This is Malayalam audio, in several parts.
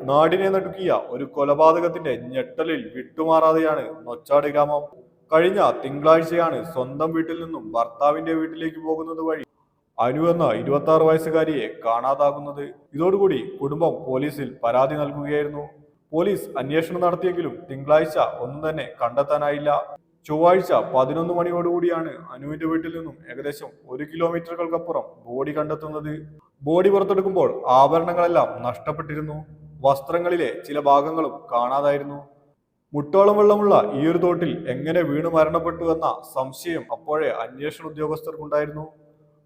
നാടിനെ നടുക്കിയ ഒരു കൊലപാതകത്തിന്റെ ഞെട്ടലിൽ വിട്ടുമാറാതെയാണ് നൊച്ചാട് ഗ്രാമം. കഴിഞ്ഞ തിങ്കളാഴ്ചയാണ് സ്വന്തം വീട്ടിൽ നിന്നും ഭർത്താവിന്റെ വീട്ടിലേക്ക് പോകുന്നത് വഴി അനു എന്ന 26 വയസ്സുകാരിയെ കാണാതാകുന്നത്. ഇതോടുകൂടി കുടുംബം പോലീസിൽ പരാതി നൽകുകയായിരുന്നു. പോലീസ് അന്വേഷണം നടത്തിയെങ്കിലും തിങ്കളാഴ്ച ഒന്നും തന്നെ കണ്ടെത്താനായില്ല. ചൊവ്വാഴ്ച 11 മണിയോടുകൂടിയാണ് അനുവിന്റെ വീട്ടിൽ നിന്നും ഏകദേശം 1 കിലോമീറ്ററുകൾക്കപ്പുറം ബോഡി കണ്ടെത്തുന്നത്. ബോഡി പുറത്തെടുക്കുമ്പോൾ ആഭരണങ്ങളെല്ലാം നഷ്ടപ്പെട്ടിരുന്നു. വസ്ത്രങ്ങളിലെ ചില ഭാഗങ്ങളും കാണാതായിരുന്നു. മുട്ടോളം വെള്ളമുള്ള ഈ ഒരു തോട്ടിൽ എങ്ങനെ വീണു മരണപ്പെട്ടു എന്ന സംശയം അപ്പോഴേ അന്വേഷണ ഉദ്യോഗസ്ഥർക്കുണ്ടായിരുന്നു.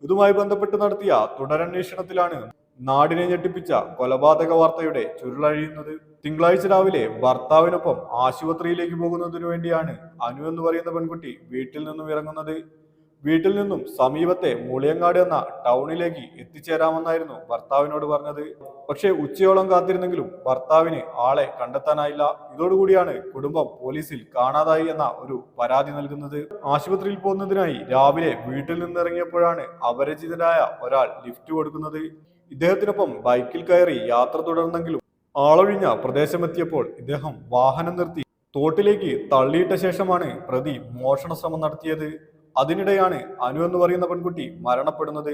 ഇതുമായി ബന്ധപ്പെട്ട് നടത്തിയ തുടരന്വേഷണത്തിലാണ് നാടിനെ ഞെട്ടിപ്പിച്ച കൊലപാതക വാർത്തയുടെ ചുരുളഴിയുന്നത്. തിങ്കളാഴ്ച രാവിലെ ഭർത്താവിനൊപ്പം ആശുപത്രിയിലേക്ക് പോകുന്നതിനു വേണ്ടിയാണ് അനു എന്ന് പറയുന്ന പെൺകുട്ടി വീട്ടിൽ നിന്നും ഇറങ്ങുന്നത്. വീട്ടിൽ നിന്നും സമീപത്തെ മുളിയങ്ങാട് എന്ന ടൗണിലേക്ക് എത്തിച്ചേരാമെന്നായിരുന്നു ഭർത്താവിനോട് പറഞ്ഞത്. പക്ഷേ ഉച്ചയോളം കാത്തിരുന്നെങ്കിലും ഭർത്താവിന് ആളെ കണ്ടെത്താനായില്ല. ഇതോടുകൂടിയാണ് കുടുംബം പോലീസിൽ കാണാതായി എന്ന ഒരു പരാതി നൽകുന്നത്. ആശുപത്രിയിൽ പോകുന്നതിനായി രാവിലെ വീട്ടിൽ നിന്നിറങ്ങിയപ്പോഴാണ് അപരിചിതനായ ഒരാൾ ലിഫ്റ്റ് കൊടുക്കുന്നത്. ഇദ്ദേഹത്തിനൊപ്പം ബൈക്കിൽ കയറി യാത്ര തുടർന്നെങ്കിലും ആളൊഴിഞ്ഞ പ്രദേശമെത്തിയപ്പോൾ ഇദ്ദേഹം വാഹനം നിർത്തി തോട്ടിലേക്ക് തള്ളിയിട്ട ശേഷമാണ് പ്രതി മോഷണ ശ്രമം നടത്തിയത്. അതിനിടെയാണ് അനു എന്ന് പറയുന്ന പെൺകുട്ടി മരണപ്പെടുന്നത്.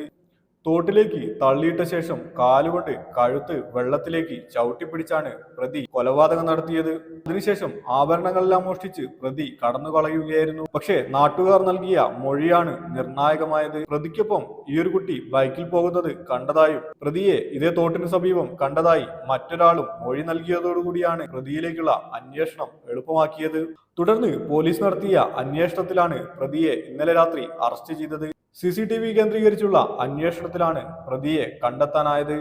തോട്ടിലേക്ക് തള്ളിയിട്ട ശേഷം കാലുകൊണ്ട് കഴുത്ത് വെള്ളത്തിലേക്ക് ചവിട്ടിപ്പിടിച്ചാണ് പ്രതി കൊലപാതകം നടത്തിയത്. അതിനുശേഷം ആഭരണങ്ങളെല്ലാം മോഷ്ടിച്ച് പ്രതി കടന്നു കളയുകയായിരുന്നു. പക്ഷേ നാട്ടുകാർ നൽകിയ മൊഴിയാണ് നിർണായകമായത്. പ്രതിക്കൊപ്പം ഈ ഒരു കുട്ടി ബൈക്കിൽ പോകുന്നത് കണ്ടതായും പ്രതിയെ ഇതേ തോട്ടിന് സമീപം കണ്ടതായി മറ്റൊരാളും മൊഴി നൽകിയതോടുകൂടിയാണ് പ്രതിയിലേക്കുള്ള അന്വേഷണം എളുപ്പമാക്കിയത്. തുടർന്ന് പോലീസ് നടത്തിയ അന്വേഷണത്തിലാണ് പ്രതിയെ ഇന്നലെ രാത്രി അറസ്റ്റ് ചെയ്തത്. CCTV കേന്ദ്രീകരിച്ചുള്ള അന്വേഷണത്തിലാണ് പ്രതിയെ കണ്ടെത്താനായത്.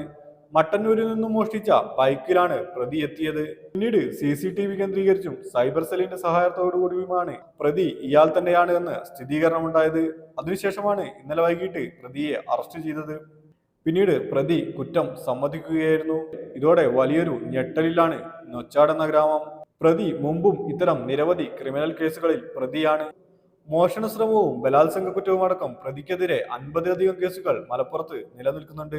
മട്ടന്നൂരിൽ നിന്നും മോഷ്ടിച്ച ബൈക്കിലാണ് പ്രതി എത്തിയത്. പിന്നീട് CCTV കേന്ദ്രീകരിച്ചും സൈബർ സെല്ലിന്റെ സഹായത്തോടുകൂടിയുമാണ് പ്രതി ഇയാൾ തന്നെയാണ് എന്ന് സ്ഥിരീകരണമുണ്ടായത്. അതിനുശേഷമാണ് ഇന്നലെ വൈകിട്ട് പ്രതിയെ അറസ്റ്റ് ചെയ്തത്. പിന്നീട് പ്രതി കുറ്റം സമ്മതിക്കുകയായിരുന്നു. ഇതോടെ വലിയൊരു ഞെട്ടലിലാണ് നൊച്ചാട് എന്ന ഗ്രാമം. പ്രതി മുമ്പും ഇത്തരം നിരവധി ക്രിമിനൽ കേസുകളിൽ പ്രതിയാണ്. മോഷണ ശ്രമവും ബലാത്സംഗ കുറ്റവും അടക്കം പ്രതിക്കെതിരെ 50ലധികം കേസുകൾ മലപ്പുറത്ത് നിലനിൽക്കുന്നുണ്ട്.